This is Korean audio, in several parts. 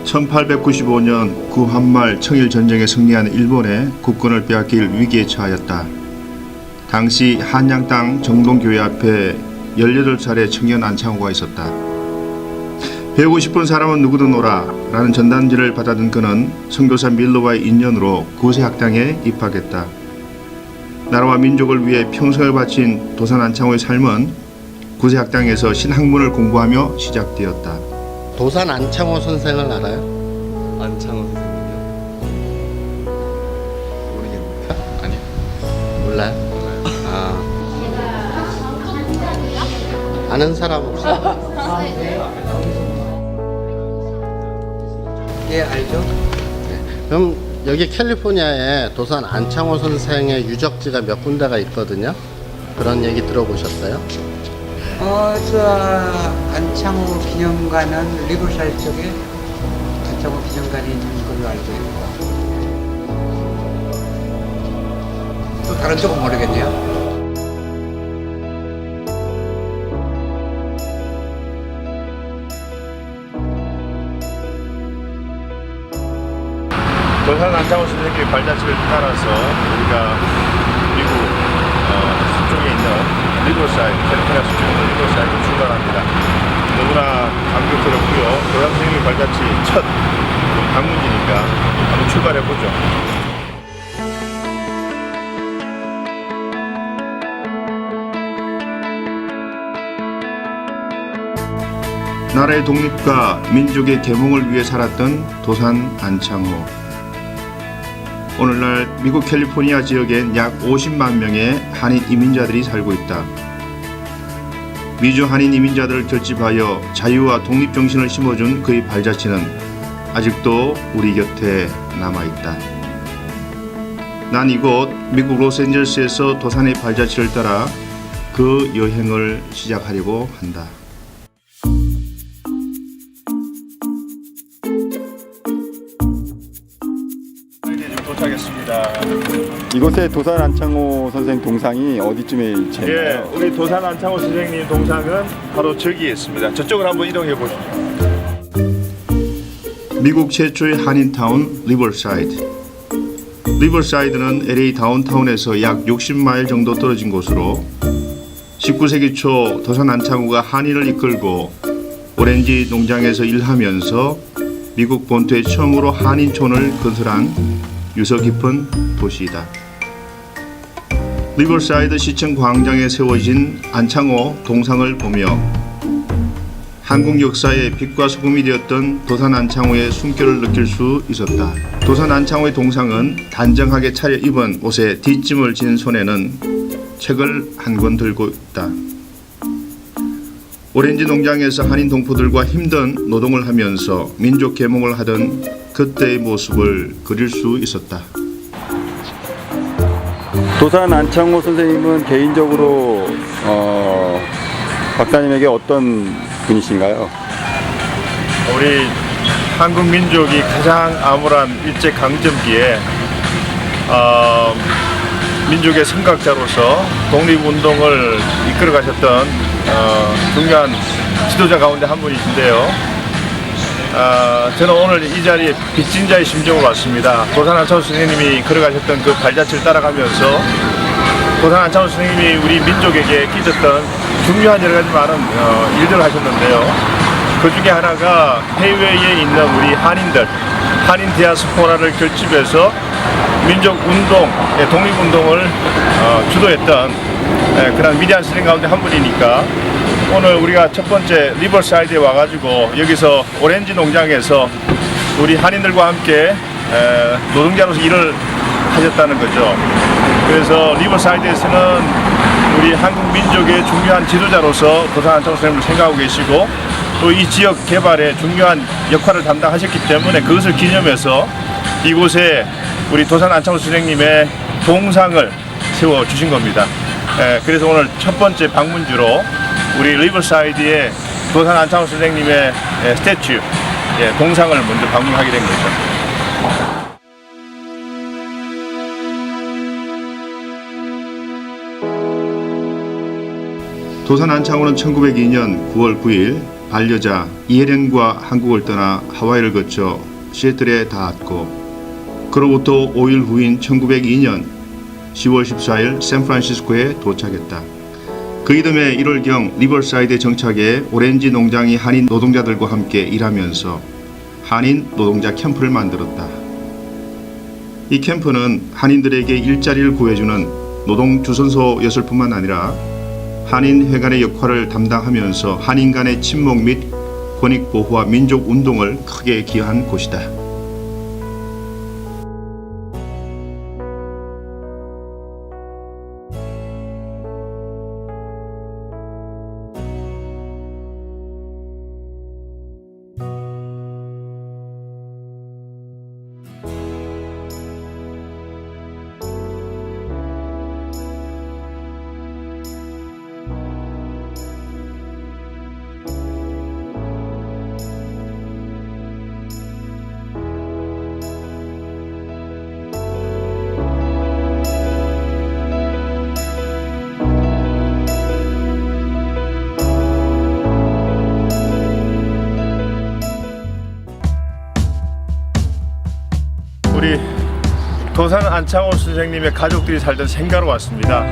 1895년 구한말 청일전쟁에 승리한 일본에 국권을 빼앗길 위기에 처하였다. 당시 한양땅 정동교회 앞에 18살의 청년 안창호가 있었다. 배우고 싶은 사람은 누구든 오라 라는 전단지를 받아든 그는 선교사 밀러와의 인연으로 구세학당에 입학했다. 나라와 민족을 위해 평생을 바친 도산 안창호의 삶은 구세학당에서 신학문을 공부하며 시작되었다. 도산 안창호 선생을 알아요? 안창호 선생님이요? 모르겠는데. 아니요. 몰라요? 아는 사람 없어요? 예, 알죠? 그럼 여기 캘리포니아에 도산 안창호 선생의 유적지가 몇 군데가 있거든요. 그런 얘기 들어보셨어요? 안창호 기념관은 리버사이드 쪽에 안창호 기념관이 있는 걸로 알고 있고 또 다른 쪽은 모르겠네요. 도산 안창호 선생님의 발자취를 따라서 우리가 미국 서쪽에 있는 리버사이드, 캘리포니아 서쪽에 있는 리버사이드 출발합니다. 너무나 감격스럽고요. 도산 선생님의 발자취 첫 방문지니까 한번 출발해보죠. 나라의 독립과 민족의 계몽을 위해 살았던 도산 안창호. 오늘날 미국 캘리포니아 지역엔 약 50만 명의 한인 이민자들이 살고 있다. 미주 한인 이민자들을 결집하여 자유와 독립정신을 심어준 그의 발자취는 아직도 우리 곁에 남아있다. 난 이곳 미국 로스앤젤레스에서 도산의 발자취를 따라 그 여행을 시작하려고 한다. 도착했습니다. 이곳에 도산 안창호 선생 동상이 어디쯤에 있나요? 예, 우리 도산 안창호 선생님 동상은 바로 저기에 있습니다. 저쪽으로 한번 이동해 보시죠. 미국 최초의 한인타운 리버사이드. 리버사이드는 LA 다운타운에서 약 60마일 정도 떨어진 곳으로 19세기 초 도산 안창호가 한인을 이끌고 오렌지 농장에서 일하면서 미국 본토에 처음으로 한인촌을 건설한 유서 깊은 도시이다. 리버사이드 시청 광장에 세워진 안창호 동상을 보며 한국 역사의 빛과 소금이 되었던 도산 안창호의 숨결을 느낄 수 있었다. 도산 안창호의 동상은 단정하게 차려입은 옷에 뒷짐을 진 손에는 책을 한 권 들고 있다. 오렌지 농장에서 한인 동포들과 힘든 노동을 하면서 민족 계몽을 하던 그때의 모습을 그릴 수 있었다. 도산 안창호 선생님은 개인적으로 박사님에게 어떤 분이신가요? 우리 한국 민족이 가장 암울한 일제강점기에 민족의 선각자로서 독립운동을 이끌어 가셨던 중요한 지도자 가운데 한 분이신데요. 저는 오늘 이 자리에 빚진 자의 심정으로 왔습니다. 도산 안창호 선생님이 걸어가셨던 그 발자취를 따라가면서 도산 안창호 선생님이 우리 민족에게 끼쳤던 중요한 여러 가지 많은 일들을 하셨는데요. 그 중에 하나가 해외에 있는 우리 한인들, 한인 디아스포라를 결집해서 민족운동, 독립운동을 주도했던 그런 위대한 선생 가운데 한 분이니까 오늘 우리가 첫 번째 리버사이드에 와가지고 여기서 오렌지 농장에서 우리 한인들과 함께 노동자로서 일을 하셨다는 거죠. 그래서 리버사이드에서는 우리 한국 민족의 중요한 지도자로서 도산 안창호 선생님을 생각하고 계시고 또 이 지역 개발에 중요한 역할을 담당하셨기 때문에 그것을 기념해서 이곳에 우리 도산 안창호 선생님의 동상을 세워주신 겁니다. 그래서 오늘 첫 번째 방문지로 우리 리버사이드의 도산 안창호 선생님의 스태츄, 동상을 먼저 방문하게 된 거죠. 도산 안창호는 1902년 9월 9일 반려자 이혜련과 한국을 떠나 하와이를 거쳐 시애틀에 닿았고 그로부터 5일 후인 1902년 10월 14일 샌프란시스코에 도착했다. 그 이듬해 1월경 리버사이드에 정착해 오렌지 농장의 한인 노동자들과 함께 일하면서 한인 노동자 캠프를 만들었다. 이 캠프는 한인들에게 일자리를 구해주는 노동 주선소였을 뿐만 아니라 한인 회관의 역할을 담당하면서 한인 간의 친목 및 권익 보호와 민족 운동을 크게 기여한 곳이다. 우리 도산 안창호 선생님의 가족들이 살던 생가로 왔습니다.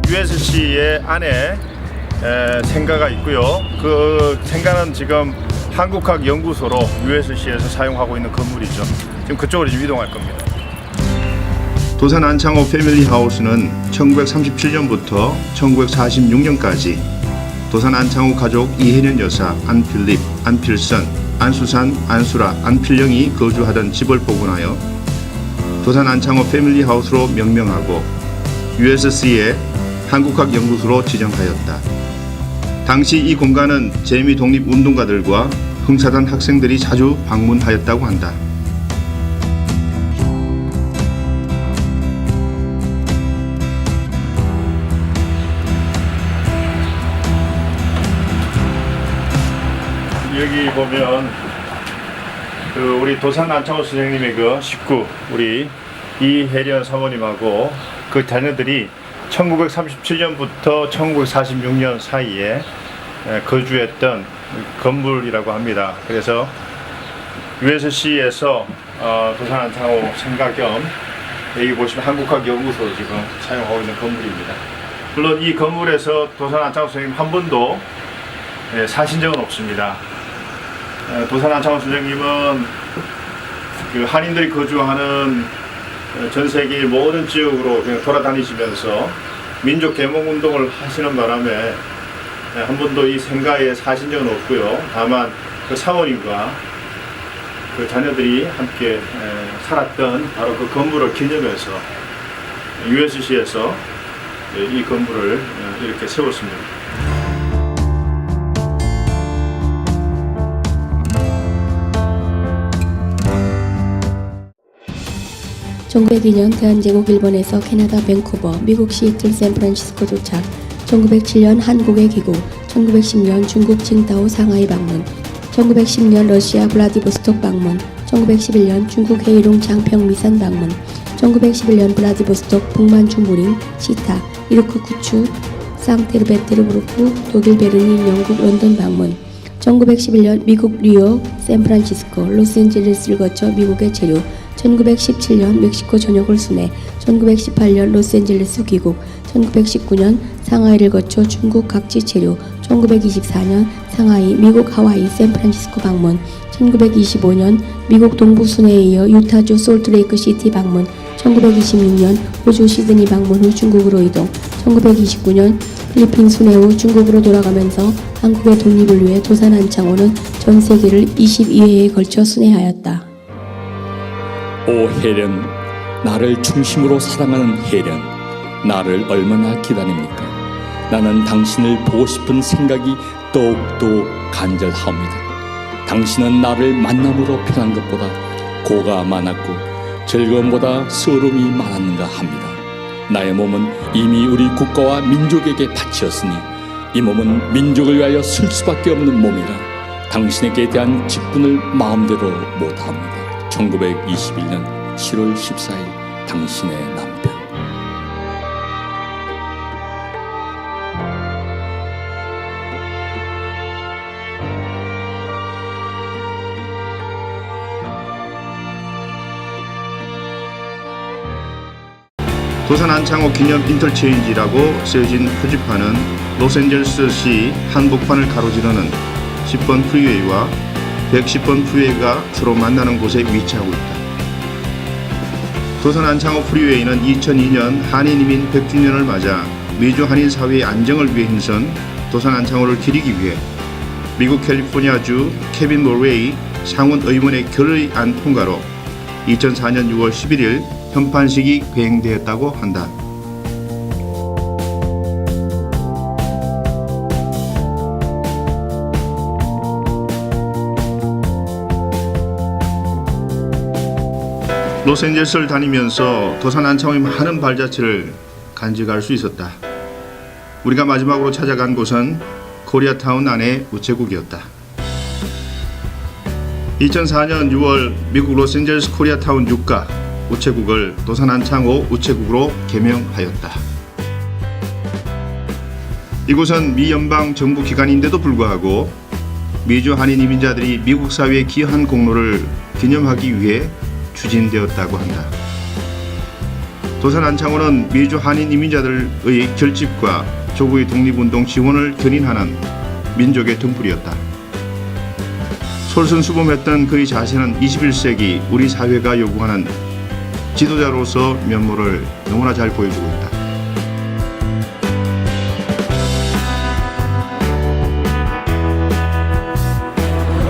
USC의 안에 생가가 있고요. 그 생가는 지금 한국학연구소로 USC에서 사용하고 있는 건물이죠. 지금 그쪽으로 이동할 겁니다. 도산 안창호 패밀리 하우스는 1937년부터 1946년까지 도산 안창호 가족 이혜련 여사, 안필립, 안필선, 안수산, 안수라, 안필령이 거주하던 집을 복원하여 도산 안창호 패밀리 하우스로 명명하고 USC의 한국학연구소로 지정하였다. 당시 이 공간은 재미 독립운동가들과 흥사단 학생들이 자주 방문하였다고 한다. 여기 보면 그 우리 도산 안창호 선생님의 그 식구 우리 이혜련 사모님하고 그 자녀들이 1937년부터 1946년 사이에 거주했던 건물이라고 합니다. 그래서 USC에서 도산 안창호 생가 겸 여기 보시면 한국학연구소 지금 사용하고 있는 건물입니다. 물론 이 건물에서 도산 안창호 선생님 한 번도 사신 적은 없습니다. 도산 안창호 선생님은 그 한인들이 거주하는 전 세계 모든 지역으로 그냥 돌아다니시면서 민족 계몽 운동을 하시는 바람에 한 번도 이 생가에 사신 적은 없고요. 다만 그 사모님과 그 자녀들이 함께 살았던 바로 그 건물을 기념해서 USC에서 이 건물을 이렇게 세웠습니다. 1902년 대한제국 일본에서 캐나다 밴쿠버, 미국 시애틀 샌프란시스코 도착, 1907년 한국에 귀국, 1910년 중국 칭다오 상하이 방문, 1910년 러시아 블라디보스톡 방문, 1911년 중국 헤이룽 장평미산 방문, 1911년 블라디보스톡 북만주 무링, 시타, 이르크 쿠추, 상테르베테르부르크, 독일 베르닌, 영국 런던 방문, 1911년 미국 뉴욕, 샌프란시스코, 로스앤젤레스를 거쳐 미국에 체류, 1917년 멕시코 전역을 순회, 1918년 로스앤젤레스 귀국, 1919년 상하이를 거쳐 중국 각지 체류, 1924년 상하이, 미국 하와이, 샌프란시스코 방문, 1925년 미국 동부 순회에 이어 유타주 솔트레이크 시티 방문, 1926년 호주 시드니 방문 후 중국으로 이동, 1929년 필리핀 순회 후 중국으로 돌아가면서 한국의 독립을 위해 도산 안창호는 전 세계를 22회에 걸쳐 순회하였다. 오 혜련, 나를 중심으로 사랑하는 혜련, 나를 얼마나 기다립니까? 나는 당신을 보고 싶은 생각이 더욱더 간절하옵니다. 당신은 나를 만남으로 편한 것보다 고가 많았고 즐거움보다 서름이 많았는가 합니다. 나의 몸은 이미 우리 국가와 민족에게 바치었으니 이 몸은 민족을 위하여 쓸 수밖에 없는 몸이라 당신에게 대한 직분을 마음대로 못합니다. 1921년 7월 14일 당신의 남편. 도산 안창호 기념 인터체인지라고 쓰여진 표지판은 로스앤젤레스시 한복판을 가로지르는 10번 프리웨이와 110번 프리웨이가 서로 만나는 곳에 위치하고 있다. 도산 안창호 프리웨이는 2002년 한인 이민 100주년을 맞아 미주 한인 사회의 안정을 위해 힘쓴 도산 안창호를 기리기 위해 미국 캘리포니아주 케빈 모레이 상원 의원의 결의안 통과로 2004년 6월 11일 현판식이 배행되었다고 한다. 로스앤젤레스를 다니면서 도산 안창호의 많은 발자취를 간직할 수 있었다. 우리가 마지막으로 찾아간 곳은 코리아타운 안의 우체국이었다. 2004년 6월 미국 로스앤젤레스 코리아타운 유가 우체국을 도산 안창호 우체국으로 개명하였다. 이곳은 미 연방 정부 기관인데도 불구하고 미주 한인 이민자들이 미국 사회에 기여한 공로를 기념하기 위해 추진되었다고 한다. 도산 안창호는 미주 한인 이민자들의 결집과 조국의 독립운동 지원을 견인하는 민족의 등불이었다. 솔선수범했던 그의 자세는 21세기 우리 사회가 요구하는 지도자로서 면모를 너무나 잘 보여주고 있다.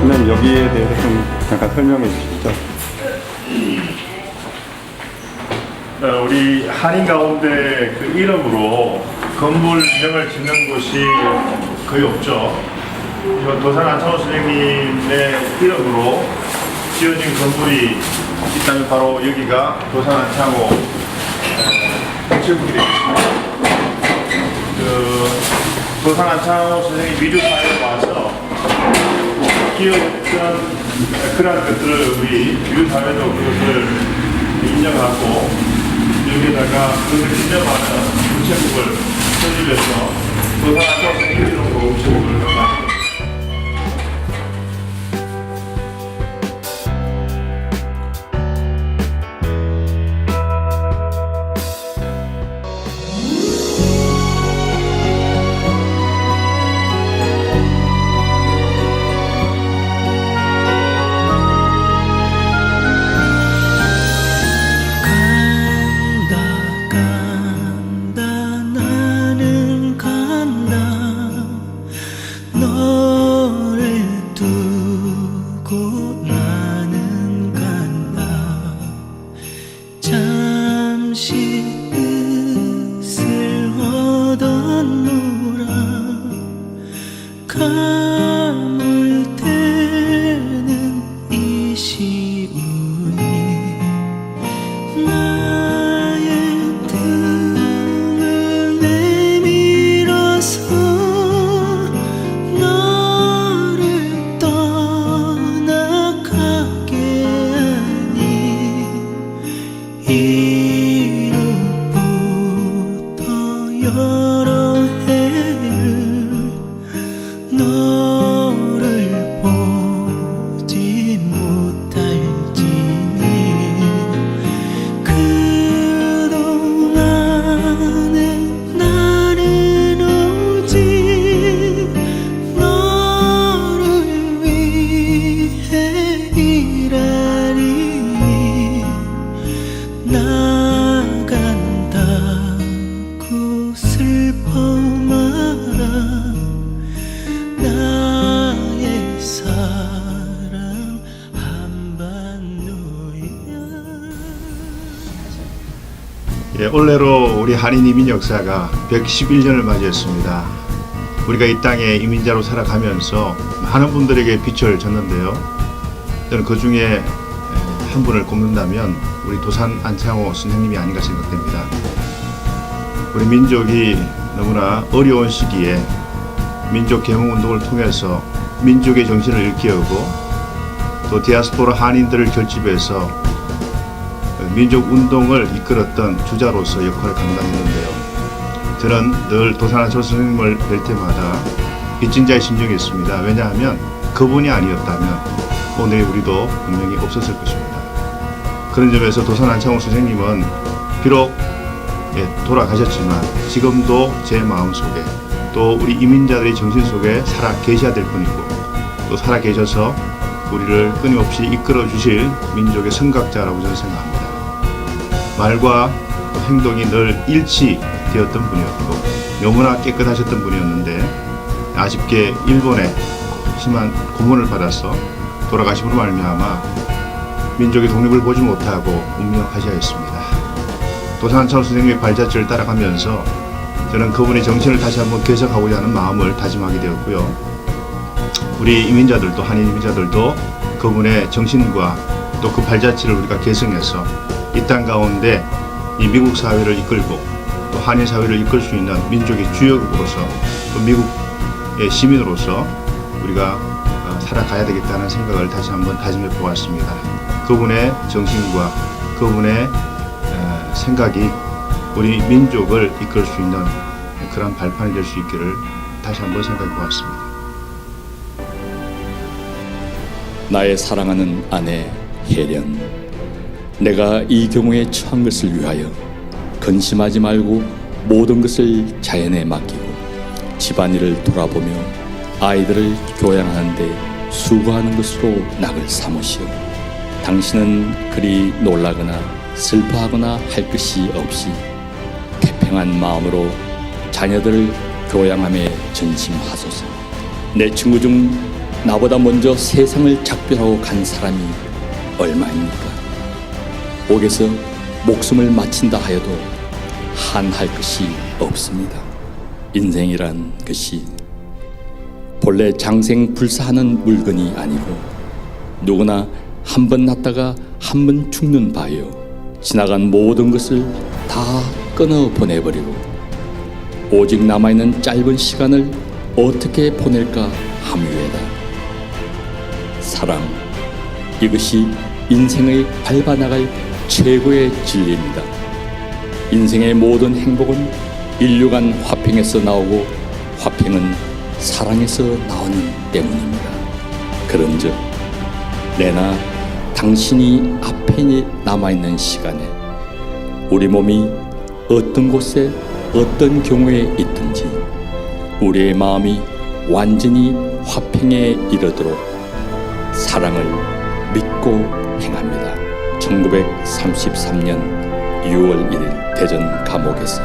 선생님 여기에 대해서 좀 잠깐 설명해 주시죠. 우리 한인 가운데 그 이름으로 건물명을 짓는 곳이 거의 없죠. 이건 도산 안창호 선생님의 이름으로 지어진 건물이 있다면 바로 여기가 도산 안창호 우체국이 되겠습니다. 도산 안창호 선생님이 미주 사회에 와서 기여했던 그런 것들을 우리 미주 사회도 그것을 인정하고 여기에다가 그것을 인정하는 우체국을 설립해서 도산 안창호 선생님 이름으로 우체국을 만들었습니다. 올해로 우리 한인 이민 역사가 111년을 맞이했습니다. 우리가 이 땅에 이민자로 살아가면서 많은 분들에게 빛을 줬는데요. 저는 그 중에 한 분을 꼽는다면 우리 도산 안창호 선생님이 아닌가 생각됩니다. 우리 민족이 너무나 어려운 시기에 민족 계몽운동을 통해서 민족의 정신을 일깨우고 또 디아스포라 한인들을 결집해서 민족 운동을 이끌었던 주자로서 역할을 감당했는데요. 저는 늘 도산안창호 선생님을 뵐 때마다 빚진 자의 심정이 있습니다. 왜냐하면 그분이 아니었다면 오늘 우리도 분명히 없었을 것입니다. 그런 점에서 도산안창호 선생님은 비록 돌아가셨지만 지금도 제 마음속에 또 우리 이민자들의 정신 속에 살아 계셔야 될 분이고 또 살아 계셔서 우리를 끊임없이 이끌어 주실 민족의 선각자라고 저는 생각합니다. 말과 또 행동이 늘 일치되었던 분이었고 너무나 깨끗하셨던 분이었는데 아쉽게 일본의 심한 고문을 받아서 돌아가심으로 말미암아 민족의 독립을 보지 못하고 운명하셔야했습니다. 도산안창호 선생님의 발자취를 따라가면서 저는 그분의 정신을 다시 한번 개척하고자 하는 마음을 다짐하게 되었고요. 우리 이민자들도 한인 이민자들도 그분의 정신과 또 그 발자취를 우리가 계승해서 이 땅 가운데 이 미국 사회를 이끌고 또 한인 사회를 이끌 수 있는 민족의 주역으로서 또 미국의 시민으로서 우리가 살아가야 되겠다는 생각을 다시 한번 다짐해 보았습니다. 그분의 정신과 그분의 생각이 우리 민족을 이끌 수 있는 그런 발판이 될 수 있기를 다시 한번 생각해 보았습니다. 나의 사랑하는 아내 혜련, 내가 이 경우에 처한 것을 위하여 근심하지 말고 모든 것을 자연에 맡기고 집안일을 돌아보며 아이들을 교양하는데 수고하는 것으로 낙을 삼으시오. 당신은 그리 놀라거나 슬퍼하거나 할 것이 없이 태평한 마음으로 자녀들을 교양함에 전심하소서. 내 친구 중 나보다 먼저 세상을 작별하고 간 사람이 얼마입니까? 옥에서 목숨을 마친다 하여도 한할 것이 없습니다. 인생이란 것이 본래 장생불사하는 물건이 아니고 누구나 한 번 났다가 한 번 죽는 바요. 지나간 모든 것을 다 끊어 보내버리고 오직 남아있는 짧은 시간을 어떻게 보낼까 함유에다. 사랑, 이것이 인생의 밟아나갈 최고의 진리입니다. 인생의 모든 행복은 인류 간 화평에서 나오고 화평은 사랑에서 나오는 때문입니다. 그런즉 내나 당신이 앞에 남아있는 시간에 우리 몸이 어떤 곳에 어떤 경우에 있든지 우리의 마음이 완전히 화평에 이르도록 사랑을 믿고 행합니다. 1933년 6월 1일 대전 감옥에서